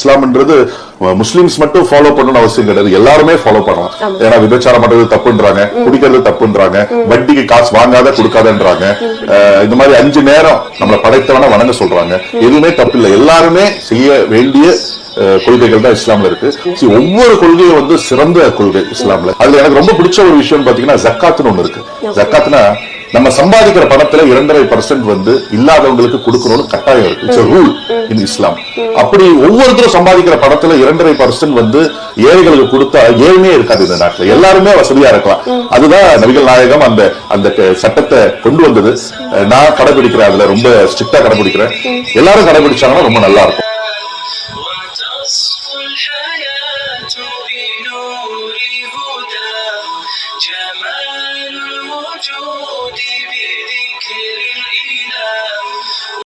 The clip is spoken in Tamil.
இஸ்லாம்ன்றது முஸ்லிம்ஸ் மட்டும் ஃபாலோ பண்ணணும்னு அவசியம் கிடையாது, எல்லாருமே ஃபாலோ பண்ணலாம். ஏன்னா விபச்சாரம் பண்றது தப்புன்றாங்க, குடிக்கிறது தப்புன்றாங்க, வட்டிக்கு காசு வாங்காத கொடுக்காதன்றாங்க, இந்த மாதிரி 5 நேரம் நம்மளை படைத்தவன வணங்க சொல்றாங்க. எதுவுமே தப்பு இல்லை, எல்லாருமே செய்ய வேண்டிய கொள்கைகள் தான் இஸ்லாம்ல இருக்கு. ஒவ்வொரு கொள்கையும் வந்து சிறந்த கொள்கை இஸ்லாம்ல. அதுல எனக்கு ரொம்ப பிடிச்ச ஒரு விஷயம் பாத்தீங்கன்னா ஜக்காத்னு ஒண்ணு இருக்கு. ஜக்காத்னா நம்ம சம்பாதிக்கிற பணத்துல 2.5% வந்து இல்லாதவங்களுக்கு கொடுக்கணும்னு கட்டாயம் இருக்கு. இட்ஸ் a rule in இஸ்லாம். அப்படி ஒவ்வொருத்தரும் சம்பாதிக்கிற பணத்துல 2.5% வந்து ஏழைகளுக்கு கொடுத்தா ஏழ்மையே இருக்காது இந்த நாட்டுல, எல்லாருமே வசதியா இருக்கலாம். அதுதான் நபிகள் நாயகம் அந்த சட்டத்தை கொண்டு வந்தது. நான் கடைபிடிக்கிறேன், அதுல ரொம்ப ஸ்ட்ரிக்டா கடைபிடிக்கிறேன். எல்லாரும் கடைபிடிச்சாங்கன்னா ரொம்ப நல்லா இருக்கும்.